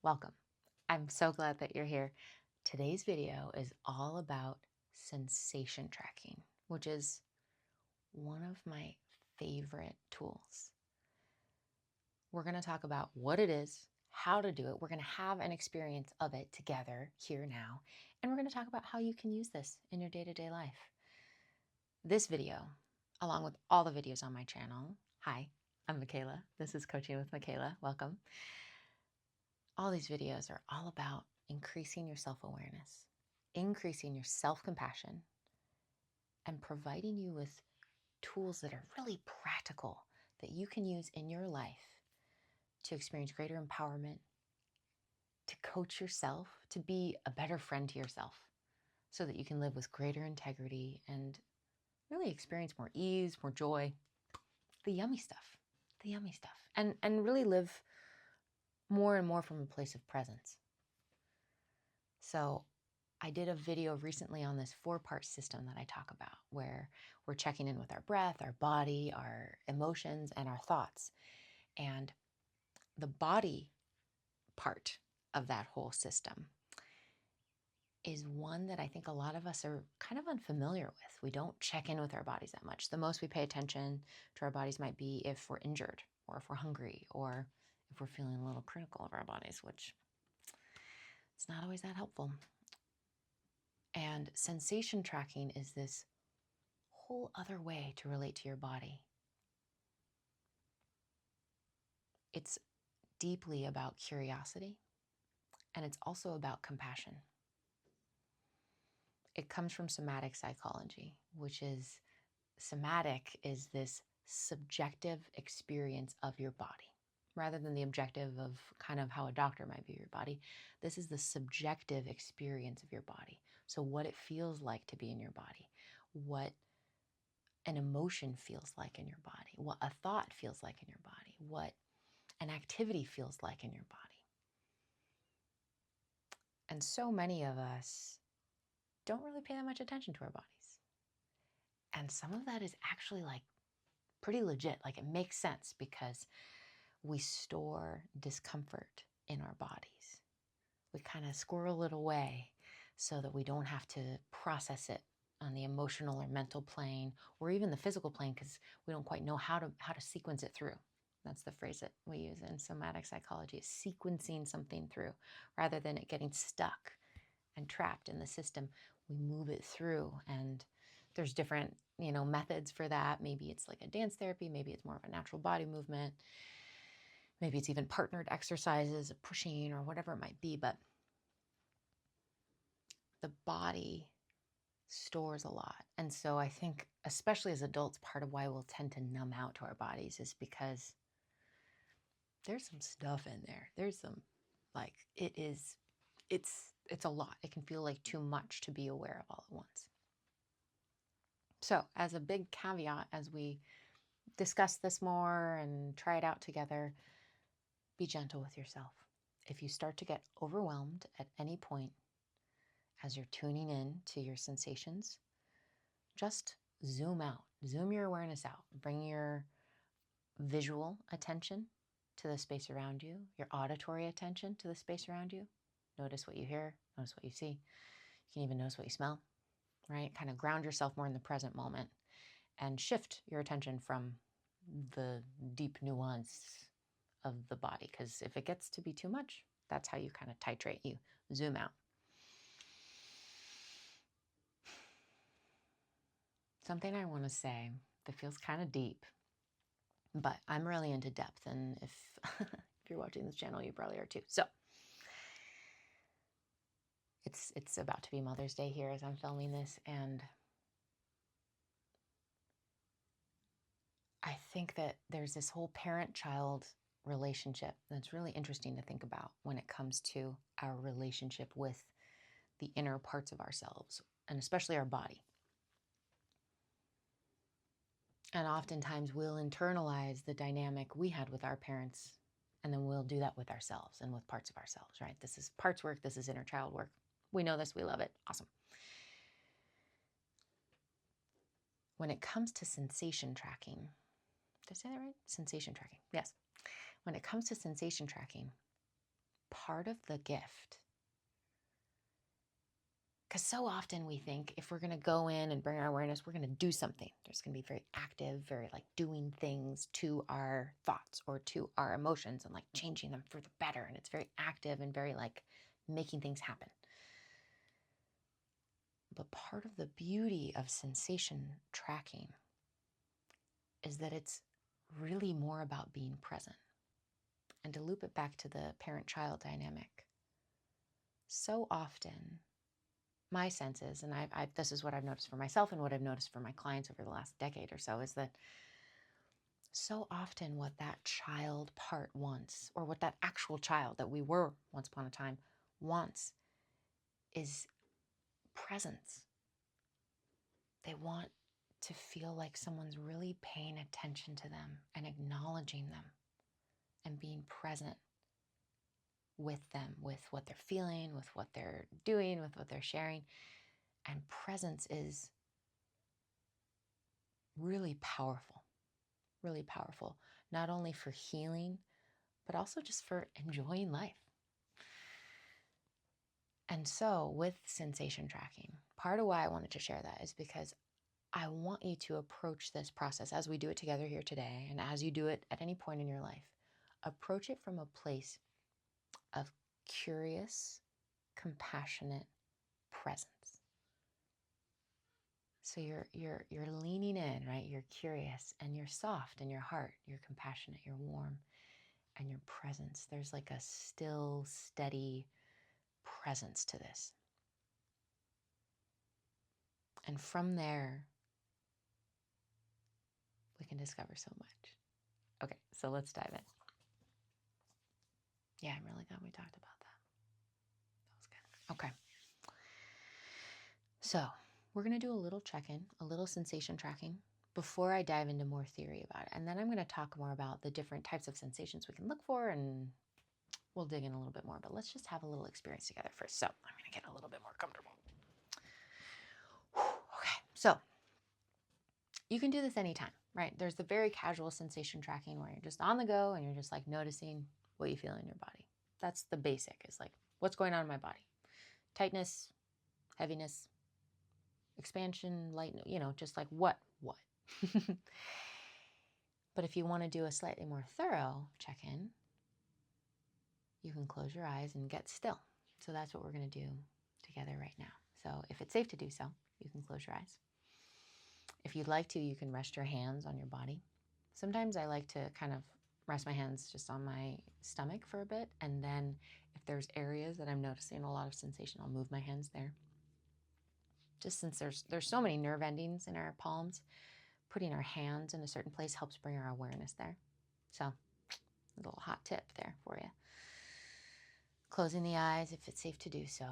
Welcome. I'm so glad that you're here. Today's video is all about sensation tracking, which is one of my favorite tools. We're going to talk about what it is, how to do it. We're going to have an experience of it together here now, and we're going to talk about how you can use this in your day-to-day life. This video, along with all the videos on my channel, hi, I'm Michaela. This is Coaching with Michaela. Welcome. All these videos are all about increasing your self-awareness, increasing your self-compassion, and providing you with tools that are really practical that you can use in your life to experience greater empowerment, to coach yourself, to be a better friend to yourself, so that you can live with greater integrity and really experience more ease, more joy, the yummy stuff, and really live more and more from a place of presence. So I did a video recently on this 4-part system that I talk about, where we're checking in with our breath, our body, our emotions, and our thoughts. And the body part of that whole system is one that I think a lot of us are kind of unfamiliar with. We don't check in with our bodies that much. The most we pay attention to our bodies might be if we're injured, or if we're hungry, or if we're feeling a little critical of our bodies, which it's not always that helpful. And sensation tracking is this whole other way to relate to your body. It's deeply about curiosity, and it's also about compassion. It comes from somatic psychology, which is somatic is this subjective experience of your body. Rather than the objective of kind of how a doctor might view your body, this is the subjective experience of your body. So what it feels like to be in your body, what an emotion feels like in your body, what a thought feels like in your body, what an activity feels like in your body. And so many of us don't really pay that much attention to our bodies. And some of that is actually like pretty legit. Like, it makes sense because we store discomfort in our bodies. We kind of squirrel it away so that we don't have to process it on the emotional or mental plane, or even the physical plane, because we don't quite know how to sequence it through. That's the phrase that we use in somatic psychology, is sequencing something through. Rather than it getting stuck and trapped in the system, we move it through. And there's different, methods for that. Maybe it's like a dance therapy, maybe it's more of a natural body movement, maybe it's even partnered exercises, pushing, or whatever it might be. But the body stores a lot. And so I think, especially as adults, part of why we'll tend to numb out to our bodies is because there's some stuff in there. There's some, like, it's a lot. It can feel like too much to be aware of all at once. So as a big caveat, as we discuss this more and try it out together, be gentle with yourself. If you start to get overwhelmed at any point as you're tuning in to your sensations, just zoom out, zoom your awareness out, bring your visual attention to the space around you, your auditory attention to the space around you. Notice what you hear, notice what you see. You can even notice what you smell, right? Kind of ground yourself more in the present moment and shift your attention from the deep nuance of the body. Because if it gets to be too much, that's how you kind of titrate. You zoom out. Something I want to say that feels kind of deep, but I'm really into depth. And if you're watching this channel, you probably are too. So it's about to be Mother's Day here as I'm filming this. And I think that there's this whole parent-child relationship that's really interesting to think about when it comes to our relationship with the inner parts of ourselves, and especially our body. And oftentimes we'll internalize the dynamic we had with our parents, and then we'll do that with ourselves and with parts of ourselves, right? This is parts work, this is inner child work. We know this, we love it, awesome. When it comes to sensation tracking, did I say that right? Sensation tracking, yes. When it comes to sensation tracking, part of the gift. Because so often we think if we're going to go in and bring our awareness, we're going to do something. There's going to be very active, very like doing things to our thoughts or to our emotions and like changing them for the better. And it's very active and very like making things happen. But part of the beauty of sensation tracking is that it's really more about being present. And to loop it back to the parent-child dynamic, so often my sense is, and this is what I've noticed for myself and what I've noticed for my clients over the last decade or so, is that so often what that child part wants, or what that actual child that we were once upon a time wants, is presence. They want to feel like someone's really paying attention to them and acknowledging them and being present with them, with what they're feeling, with what they're doing, with what they're sharing. And presence is really powerful, not only for healing, but also just for enjoying life. And so with sensation tracking, part of why I wanted to share that is because I want you to approach this process as we do it together here today, and as you do it at any point in your life, approach it from a place of curious, compassionate presence. So you're leaning in, right? You're curious and you're soft in your heart. You're compassionate, you're warm, and your presence. There's like a still, steady presence to this. And from there, we can discover so much. Okay, so let's dive in. Yeah, I'm really glad we talked about that. That was good. Okay. So we're going to do a little check-in, a little sensation tracking before I dive into more theory about it. And then I'm going to talk more about the different types of sensations we can look for, and we'll dig in a little bit more. But let's just have a little experience together first. So I'm going to get a little bit more comfortable. Okay, so you can do this anytime, right? There's the very casual sensation tracking where you're just on the go and you're just like noticing what you feel in your body. That's the basic, is like, what's going on in my body? Tightness, heaviness, expansion, light, just like what? But if you want to do a slightly more thorough check-in, you can close your eyes and get still. So that's what we're going to do together right now. So if it's safe to do so, you can close your eyes. If you'd like to, you can rest your hands on your body. Sometimes I like to kind of rest my hands just on my stomach for a bit. And then if there's areas that I'm noticing a lot of sensation, I'll move my hands there. Just since there's so many nerve endings in our palms, putting our hands in a certain place helps bring our awareness there. So a little hot tip there for you. Closing the eyes if it's safe to do so.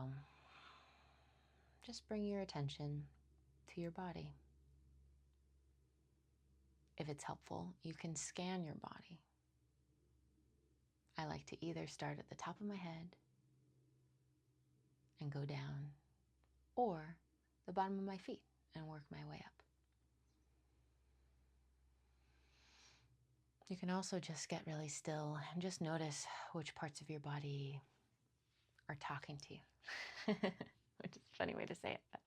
Just bring your attention to your body. If it's helpful, you can scan your body. I like to either start at the top of my head and go down, or the bottom of my feet and work my way up. You can also just get really still and just notice which parts of your body are talking to you, which is a funny way to say it. But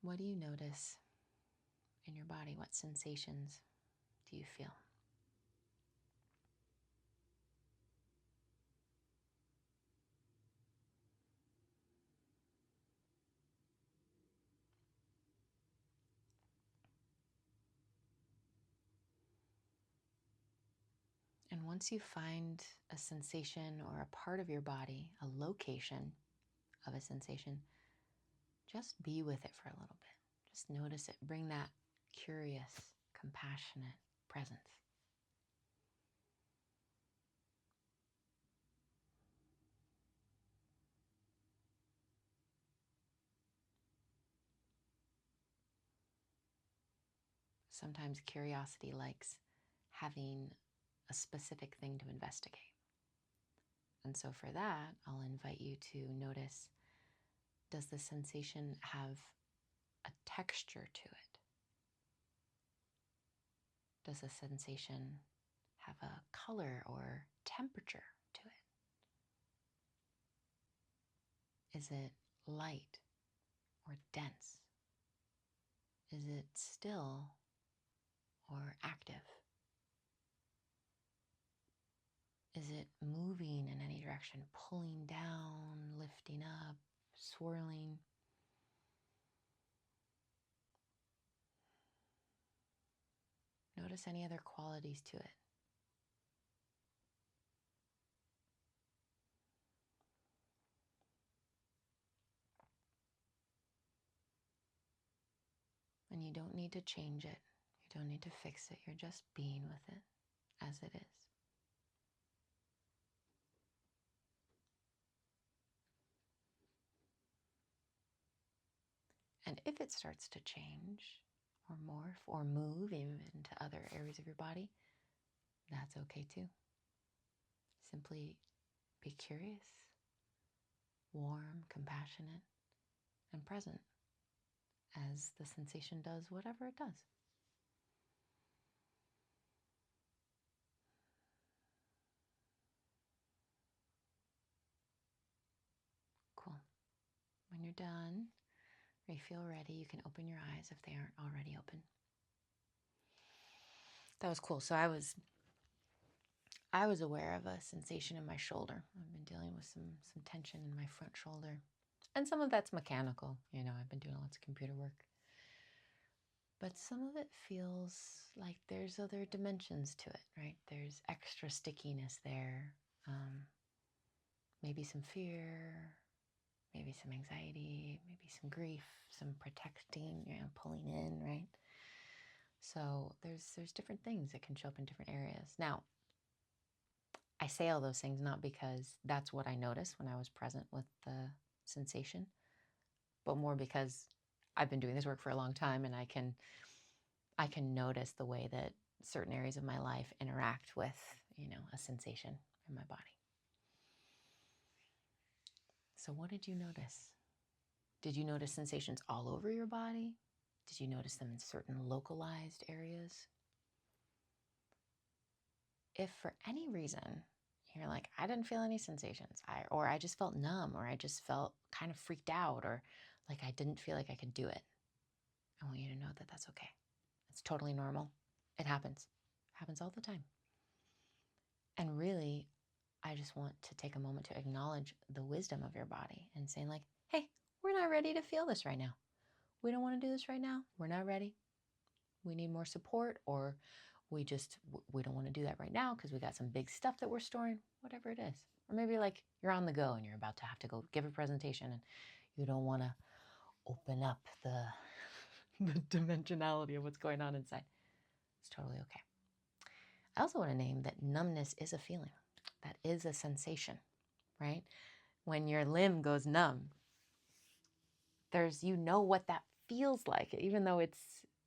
what do you notice in your body? What sensations do you feel? And once you find a sensation or a part of your body, a location of a sensation, just be with it for a little bit. Just notice it. Bring that curious, compassionate presence. Sometimes curiosity likes having a specific thing to investigate. And so for that, I'll invite you to notice, does the sensation have a texture to it? Does the sensation have a color or temperature to it? Is it light or dense? Is it still or active? Is it moving in any direction, pulling down, lifting up, swirling? Notice any other qualities to it. And you don't need to change it. You don't need to fix it. You're just being with it as it is. And if it starts to change or morph or move even into other areas of your body, that's okay too. Simply be curious, warm, compassionate, and present as the sensation does whatever it does. Cool. When you're done, or you feel ready, you can open your eyes if they aren't already open. That was cool. So I was aware of a sensation in my shoulder. I've been dealing with some tension in my front shoulder. And some of that's mechanical. I've been doing lots of computer work. But some of it feels like there's other dimensions to it, right? There's extra stickiness there. Maybe some fear, maybe some anxiety, maybe some grief, some protecting, pulling in, right? So there's different things that can show up in different areas. Now, I say all those things not because that's what I noticed when I was present with the sensation, but more because I've been doing this work for a long time, and I can notice the way that certain areas of my life interact with, a sensation in my body. So what did you notice? Did you notice sensations all over your body? Did you notice them in certain localized areas? If for any reason you're like, I didn't feel any sensations, or I just felt numb, or I just felt kind of freaked out, or like I didn't feel like I could do it, I want you to know that that's okay. It's totally normal. It happens. It happens all the time. And really, I just want to take a moment to acknowledge the wisdom of your body and saying like, hey, we're not ready to feel this right now. We don't want to do this right now. We're not ready. We need more support, or we don't want to do that right now because we got some big stuff that we're storing, whatever it is. Or maybe like you're on the go and you're about to have to go give a presentation and you don't want to open up the dimensionality of what's going on inside. It's totally okay. I also want to name that numbness is a feeling. That is a sensation, right? When your limb goes numb, what that feels like, even though it's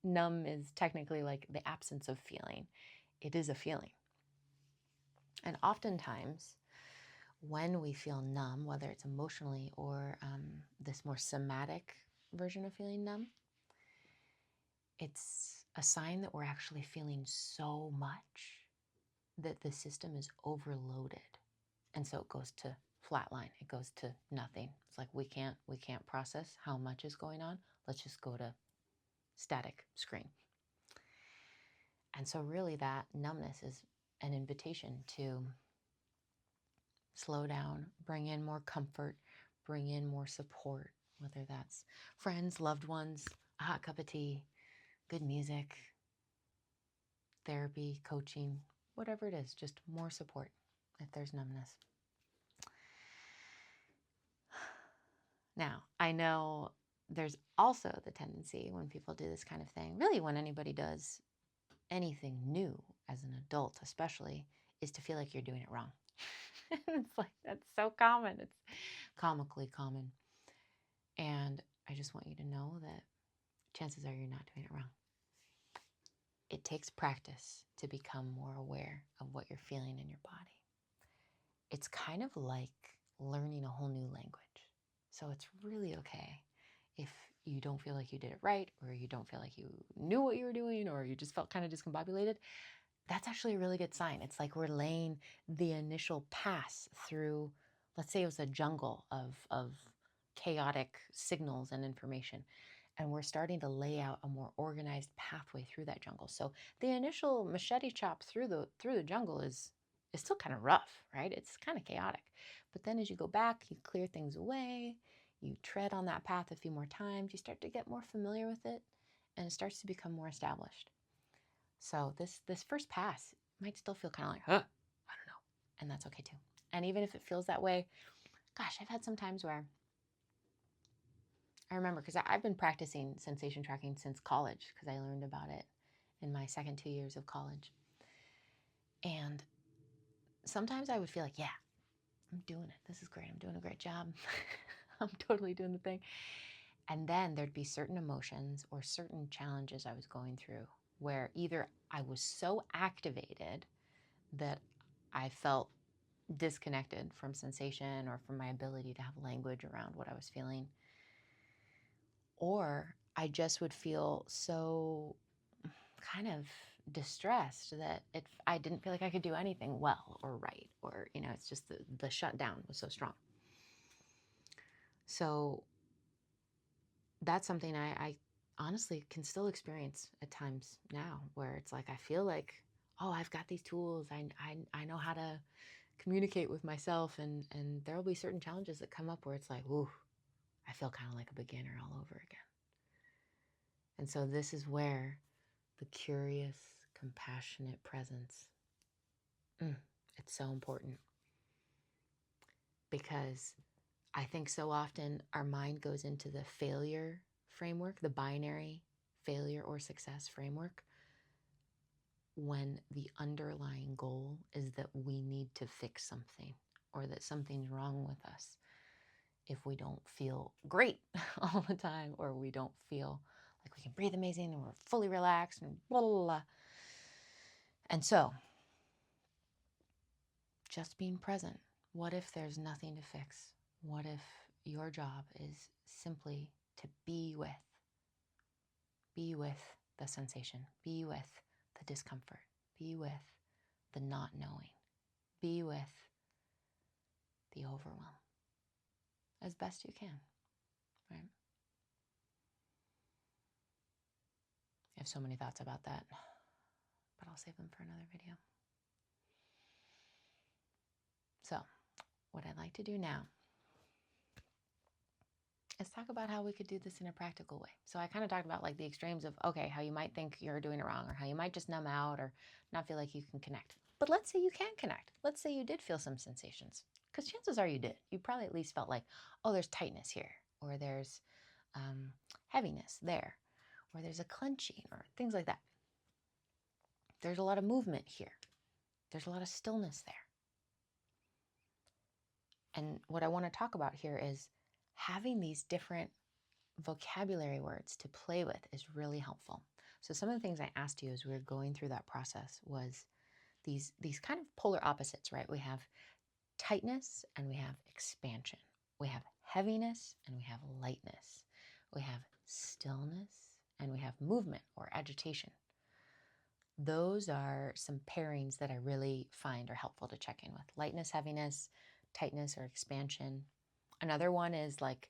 numb is technically like the absence of feeling. It is a feeling. And oftentimes, when we feel numb, whether it's emotionally or this more somatic version of feeling numb, it's a sign that we're actually feeling so much that the system is overloaded. And so it goes to flatline. It goes to nothing. It's like we can't process how much is going on. Let's just go to static screen. And so really that numbness is an invitation to slow down, bring in more comfort, bring in more support, whether that's friends, loved ones, a hot cup of tea, good music, therapy, coaching, whatever it is, just more support if there's numbness. Now, I know there's also the tendency when people do this kind of thing, really when anybody does anything new as an adult especially, is to feel like you're doing it wrong. It's like, that's so common. It's comically common. And I just want you to know that chances are you're not doing it wrong. It takes practice to become more aware of what you're feeling in your body. It's kind of like learning a whole new language. So it's really okay if you don't feel like you did it right, or you don't feel like you knew what you were doing, or you just felt kind of discombobulated. that's actually a really good sign. It's like we're laying the initial pass through, let's say it was a jungle of chaotic signals and information. And we're starting to lay out a more organized pathway through that jungle. So the initial machete chop through the jungle is still kind of rough, right? It's kind of chaotic. But then as you go back, you clear things away, you tread on that path a few more times, you start to get more familiar with it, and it starts to become more established. So this first pass might still feel kind of like, huh, I don't know. And that's okay too. And even if it feels that way, gosh, I've had some times where I remember, because I've been practicing sensation tracking since college, because I learned about it in my second 2 years of college. And sometimes I would feel like, yeah, I'm doing it. This is great. I'm doing a great job. I'm totally doing the thing. And then there'd be certain emotions or certain challenges I was going through where either I was so activated that I felt disconnected from sensation or from my ability to have language around what I was feeling, or I just would feel so kind of distressed that I didn't feel like I could do anything well or right, or, it's just the shutdown was so strong. So that's something I honestly can still experience at times now, where it's like I feel like, oh, I've got these tools. I know how to communicate with myself, and there will be certain challenges that come up where it's like, ooh, I feel kind of like a beginner all over again. And so this is where the curious, compassionate presence, it's so important, because I think so often our mind goes into the failure framework, the binary failure or success framework, when the underlying goal is that we need to fix something or that something's wrong with us if we don't feel great all the time, or we don't feel like we can breathe amazing and we're fully relaxed and blah, blah, blah. And so just being present. What if there's nothing to fix? What if your job is simply to be with the sensation, be with the discomfort, be with the not knowing, be with the overwhelm as best you can, right? I have so many thoughts about that, but I'll save them for another video. So what I'd like to do now is talk about how we could do this in a practical way. So I kind of talked about like the extremes of, okay, how you might think you're doing it wrong, or how you might just numb out or not feel like you can connect. But let's say you can connect. Let's say you did feel some sensations, because chances are you did. You probably at least felt like, oh, there's tightness here, or there's heaviness there, or there's a clenching, or things like that. There's a lot of movement here. There's a lot of stillness there. And what I want to talk about here is having these different vocabulary words to play with is really helpful. So some of the things I asked you as we were going through that process was these kind of polar opposites, right? We have tightness and we have expansion. We have heaviness and we have lightness. We have stillness and we have movement or agitation. Those are some pairings that I really find are helpful to check in with. Lightness, heaviness, tightness or expansion. Another one is like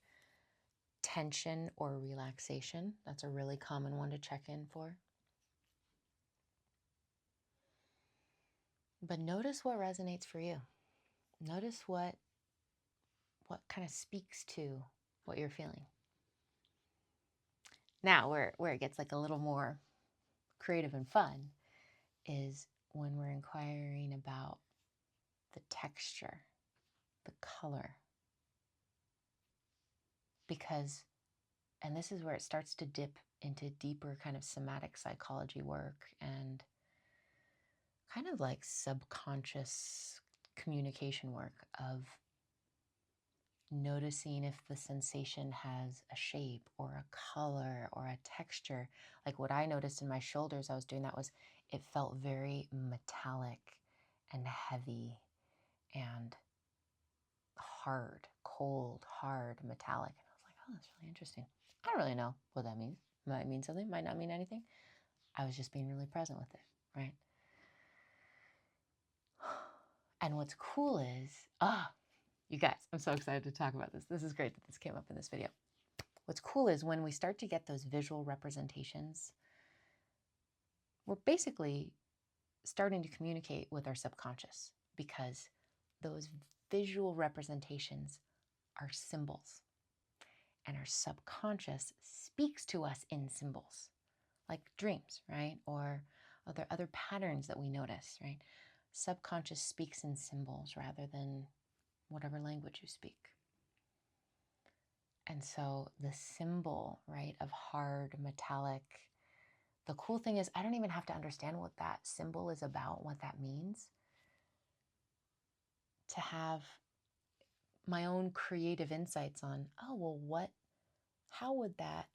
tension or relaxation. That's a really common one to check in for. But notice what resonates for you. Notice what kind of speaks to what you're feeling. Now, where it gets like a little more creative and fun is when we're inquiring about the texture, the color. Because, and this is where it starts to dip into deeper kind of somatic psychology work and kind of like subconscious communication work of noticing if the sensation has a shape or a color or a texture. Like what I noticed in my shoulders, I was doing that was it felt very metallic and heavy and hard, cold, hard, metallic. And I was like, oh, that's really interesting. I don't really know what that means. Might mean something, might not mean anything. I was just being really present with it, right? And what's cool is, you guys, I'm so excited to talk about this. This is great that this came up in this video. What's cool is when we start to get those visual representations, we're basically starting to communicate with our subconscious, because those visual representations are symbols. And our subconscious speaks to us in symbols, like dreams, right? Or other patterns that we notice, right? Subconscious speaks in symbols rather than whatever language you speak. And so the symbol, right, of hard, metallic, the cool thing is I don't even have to understand what that symbol is about, what that means, to have my own creative insights on, how would that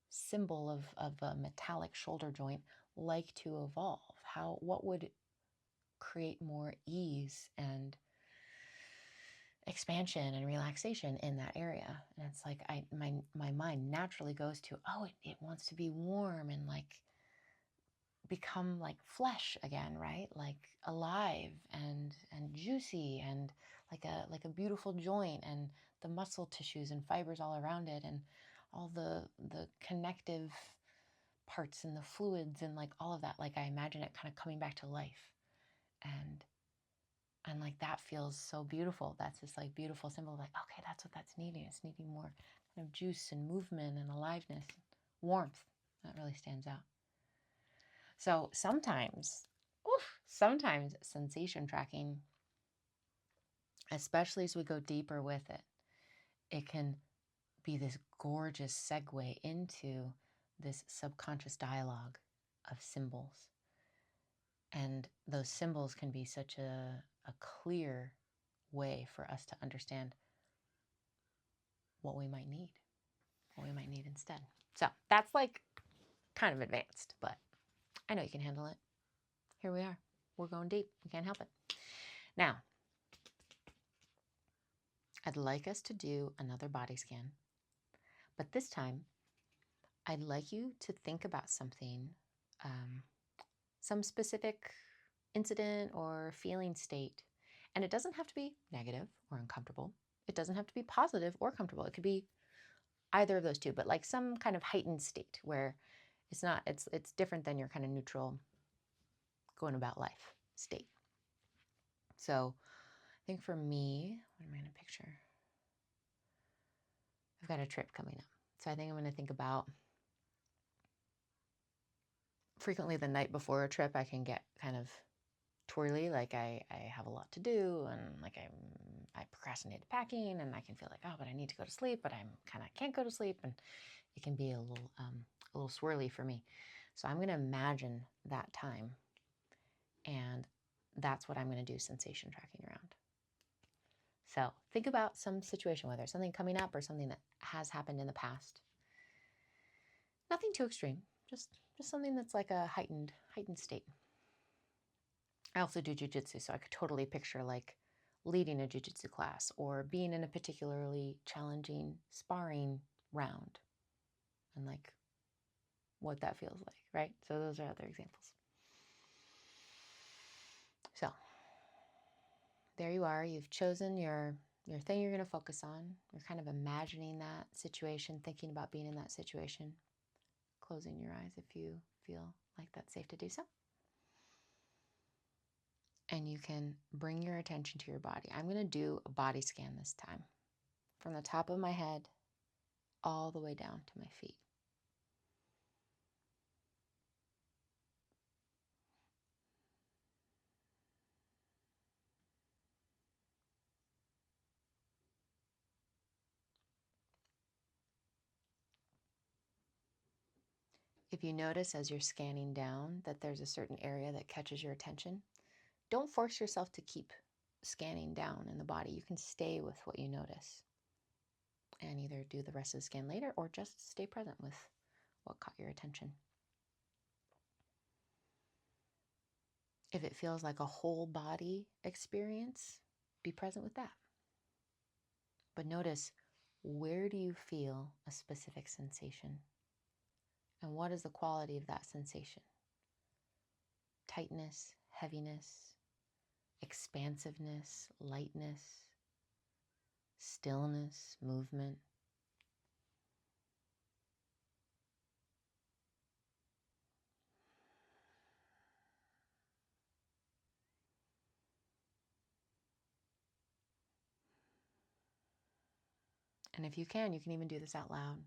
symbol of a metallic shoulder joint like to evolve? What would create more ease and expansion and relaxation in that area? And it's like my mind naturally goes to, it wants to be warm and like become like flesh again, right? Like alive and juicy and like a beautiful joint, and the muscle tissues and fibers all around it, and all the connective parts and the fluids and like all of that. Like I imagine it kind of coming back to life, and like that feels so beautiful. That's this like beautiful symbol of like, okay, that's what that's needing. It's needing more kind of juice and movement and aliveness, warmth. That really stands out. So sometimes sensation tracking, especially as we go deeper with it, it can be this gorgeous segue into this subconscious dialogue of symbols. And those symbols can be such a clear way for us to understand what we might need instead. So that's like kind of advanced, but I know you can handle it. Here we are. We're going deep. We can't help it. Now, I'd like us to do another body scan, but this time I'd like you to think about something, some specific incident or feeling state. And it doesn't have to be negative or uncomfortable. It doesn't have to be positive or comfortable. It could be either of those two, but like some kind of heightened state where it's different than your kind of neutral going about life state. So I think for me, what am I going to picture? I've got a trip coming up. So I think I'm going to think about, frequently the night before a trip, I can get kind of twirly, like I have a lot to do, and like I procrastinate packing, and I can feel like, but I need to go to sleep, but I'm kind of can't go to sleep, and it can be a little swirly for me. So I'm going to imagine that time, and that's what I'm going to do sensation tracking around. So think about some situation, whether it's something coming up or something that has happened in the past. Nothing too extreme, just something that's like a heightened state. I also do jujitsu, so I could totally picture like leading a jujitsu class or being in a particularly challenging sparring round, and like what that feels like, right? So those are other examples. So there you are. You've chosen your thing you're going to focus on. You're kind of imagining that situation, thinking about being in that situation, closing your eyes if you feel like that's safe to do so. And you can bring your attention to your body. I'm going to do a body scan this time, from the top of my head all the way down to my feet. If you notice as you're scanning down that there's a certain area that catches your attention, don't force yourself to keep scanning down in the body. You can stay with what you notice and either do the rest of the scan later or just stay present with what caught your attention. If it feels like a whole body experience, be present with that. But notice, where do you feel a specific sensation? And what is the quality of that sensation? Tightness, heaviness, expansiveness, lightness, stillness, movement. And if you can even do this out loud.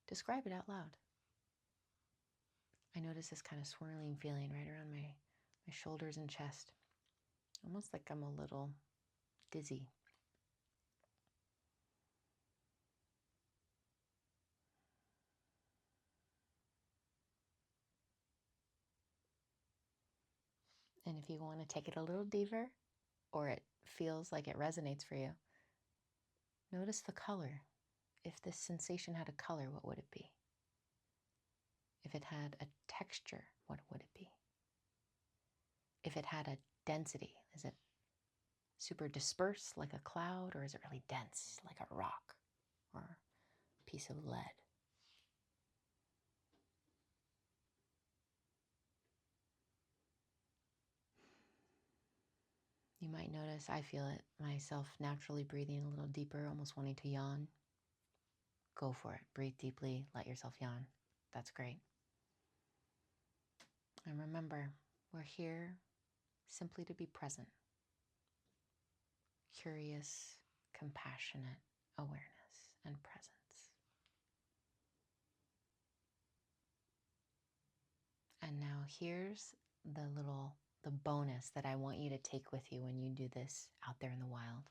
Describe it out loud. I notice this kind of swirling feeling right around my shoulders and chest. Almost like I'm a little dizzy. And if you want to take it a little deeper, or it feels like it resonates for you, notice the color. If this sensation had a color, what would it be? If it had a texture, what would it be? If it had a density, is it super dispersed like a cloud, or is it really dense like a rock or a piece of lead? You might notice I feel it myself naturally breathing a little deeper, almost wanting to yawn. Go for it. Breathe deeply. Let yourself yawn. That's great. And remember, we're here simply to be present. Curious, compassionate awareness and presence. And now here's the bonus that I want you to take with you when you do this out there in the wild,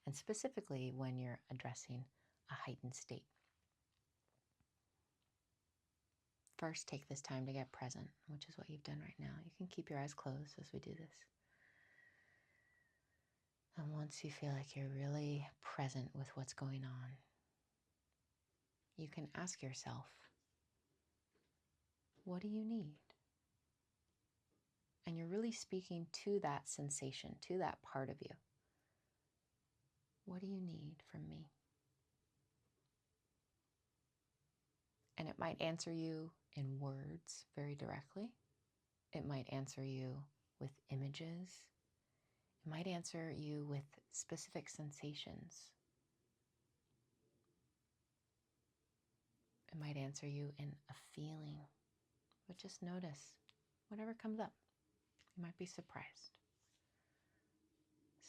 and specifically when you're addressing a heightened state. First, take this time to get present, which is what you've done right now. You can keep your eyes closed as we do this. And once you feel like you're really present with what's going on, you can ask yourself, what do you need? And you're really speaking to that sensation, to that part of you. What do you need from me? And it might answer you in words very directly. It might answer you with images. It might answer you with specific sensations. It might answer you in a feeling. But just notice whatever comes up. You might be surprised.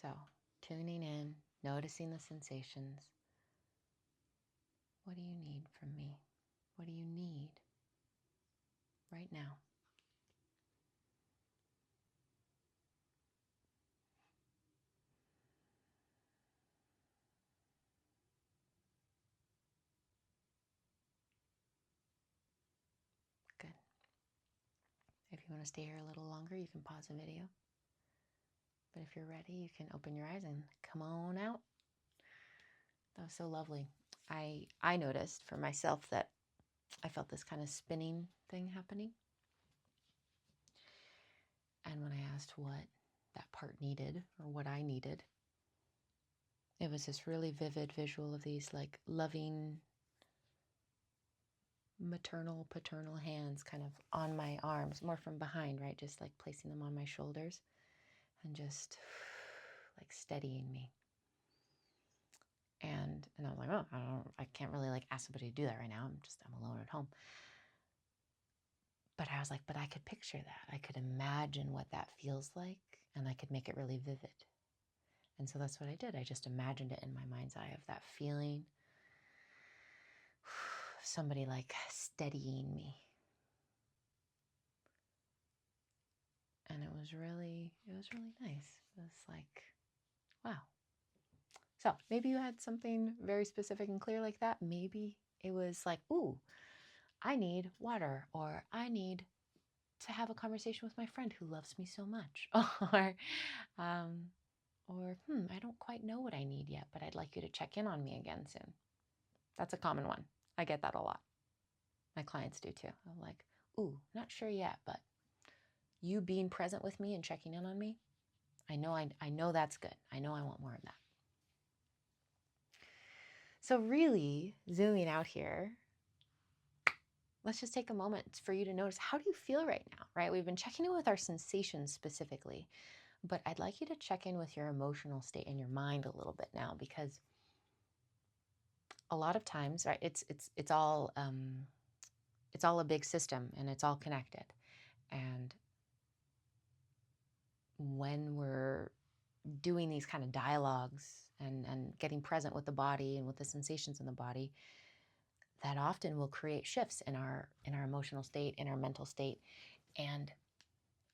So, tuning in, noticing the sensations. What do you need from me? What do you need right now? Good. If you want to stay here a little longer, you can pause the video. But if you're ready, you can open your eyes and come on out. That was so lovely. I noticed for myself that I felt this kind of spinning thing happening. And when I asked what that part needed or what I needed, it was this really vivid visual of these like loving maternal, paternal hands kind of on my arms, more from behind, right? Just like placing them on my shoulders and just like steadying me. And I was like, oh, I can't really like ask somebody to do that right now. I'm alone at home. But I was like, but I could picture that. I could imagine what that feels like, and I could make it really vivid. And so that's what I did. I just imagined it in my mind's eye of that feeling. Somebody like steadying me. And it was really nice. It was like, wow. So maybe you had something very specific and clear like that. Maybe it was like, ooh, I need water, or I need to have a conversation with my friend who loves me so much. Or I don't quite know what I need yet, but I'd like you to check in on me again soon. That's a common one. I get that a lot. My clients do too. I'm like, ooh, not sure yet, but you being present with me and checking in on me, I know that's good. I know I want more of that. So really, zooming out here, let's just take a moment for you to notice, how do you feel right now, right? We've been checking in with our sensations specifically, But I'd like you to check in with your emotional state and your mind a little bit now, because a lot of times, right, it's all a big system and it's all connected. And when we're doing these kind of dialogues and getting present with the body and with the sensations in the body, that often will create shifts in our emotional state, in our mental state. And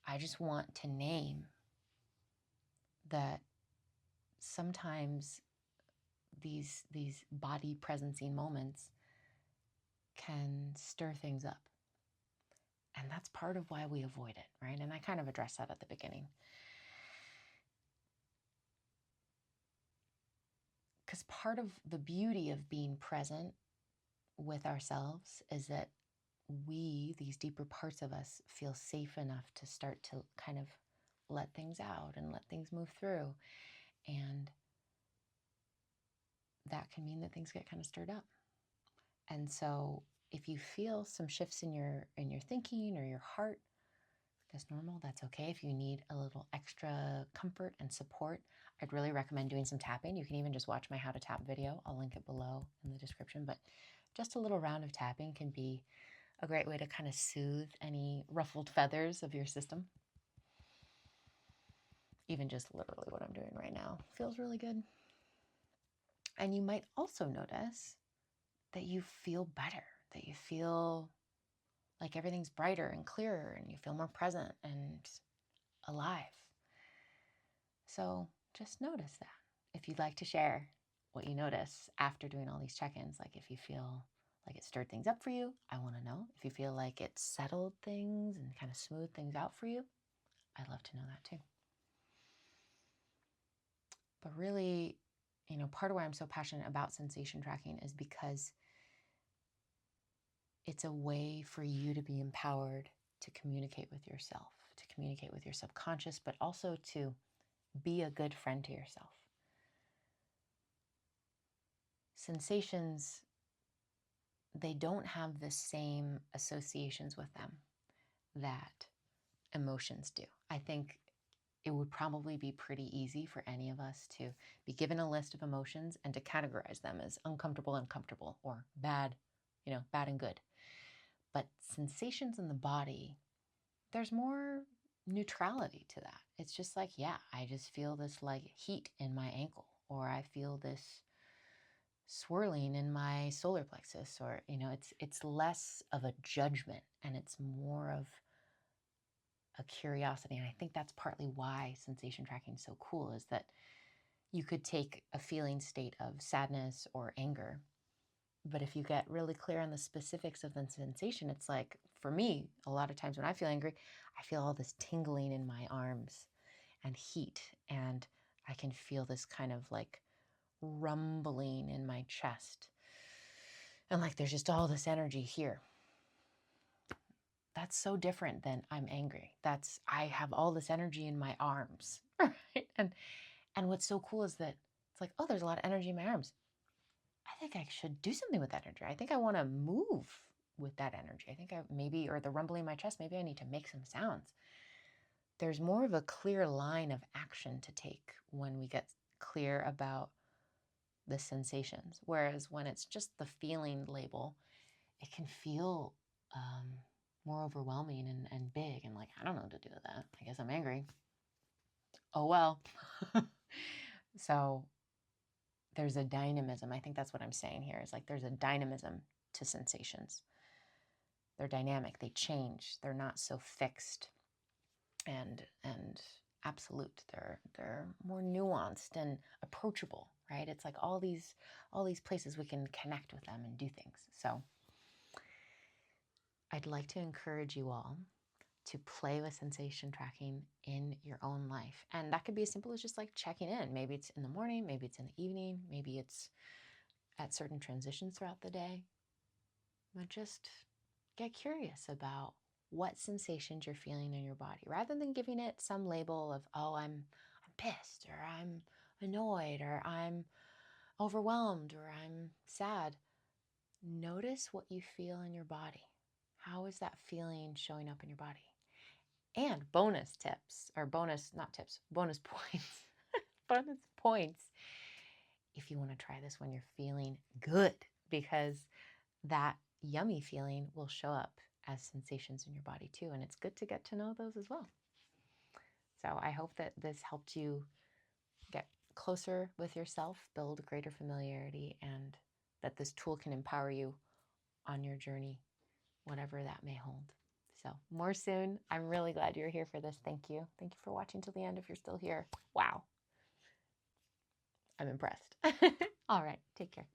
I just want to name that sometimes these body presencing moments can stir things up. And that's part of why we avoid it, right? And I kind of addressed that at the beginning. Because part of the beauty of being present with ourselves is that we, these deeper parts of us, feel safe enough to start to kind of let things out and let things move through. And that can mean that things get kind of stirred up. And so if you feel some shifts in your thinking or your heart, that's normal. That's okay. If you need a little extra comfort and support, I'd really recommend doing some tapping. You can even just watch my how to tap video. I'll link it below in the description. But just a little round of tapping can be a great way to kind of soothe any ruffled feathers of your system. Even just literally what I'm doing right now feels really good. And you might also notice that you feel better, that you feel like everything's brighter and clearer, and you feel more present and alive. So just notice that. If you'd like to share what you notice after doing all these check-ins, like if you feel like it stirred things up for you, I want to know. If you feel like it settled things and kind of smoothed things out for you, I'd love to know that too. But really, part of why I'm so passionate about sensation tracking is because it's a way for you to be empowered to communicate with yourself, to communicate with your subconscious, but also to be a good friend to yourself. Sensations, they don't have the same associations with them that emotions do. I think it would probably be pretty easy for any of us to be given a list of emotions and to categorize them as uncomfortable and comfortable, or bad, bad and good. But sensations in the body, there's more neutrality to that. It's just like, yeah, I just feel this like heat in my ankle, or I feel this swirling in my solar plexus, or it's less of a judgment and it's more of a curiosity. And I think that's partly why sensation tracking is so cool, is that you could take a feeling state of sadness or anger, but if you get really clear on the specifics of the sensation, it's like, for me, a lot of times when I feel angry, I feel all this tingling in my arms and heat, and I can feel this kind of like rumbling in my chest. And like there's just all this energy here. That's so different than I'm angry. I have all this energy in my arms, right? And what's so cool is that it's like, oh, there's a lot of energy in my arms. I think I should do something with that energy. I think I want to move with that energy. I think or the rumbling in my chest, maybe I need to make some sounds. There's more of a clear line of action to take when we get clear about the sensations. Whereas when it's just the feeling label, it can feel more overwhelming and big and like, I don't know what to do with that. I guess I'm angry. Oh, well. So there's a dynamism. I think that's what I'm saying here, is like there's a dynamism to sensations. They're dynamic, they change. They're not so fixed and absolute. They're more nuanced and approachable, right? It's like all these places we can connect with them and do things. So I'd like to encourage you all to play with sensation tracking in your own life. And that could be as simple as just like checking in. Maybe it's in the morning, maybe it's in the evening, maybe it's at certain transitions throughout the day. But just get curious about what sensations you're feeling in your body, rather than giving it some label of, oh, I'm pissed, or I'm annoyed, or I'm overwhelmed, or I'm sad. Notice what you feel in your body. How is that feeling showing up in your body? And bonus tips, or not tips, bonus points. Bonus points if you want to try this when you're feeling good, because that yummy feeling will show up as sensations in your body too. And it's good to get to know those as well. So I hope that this helped you get closer with yourself, build greater familiarity, and that this tool can empower you on your journey, whatever that may hold. So more soon. I'm really glad you're here for this. Thank you. Thank you for watching till the end if you're still here. Wow. I'm impressed. All right. Take care.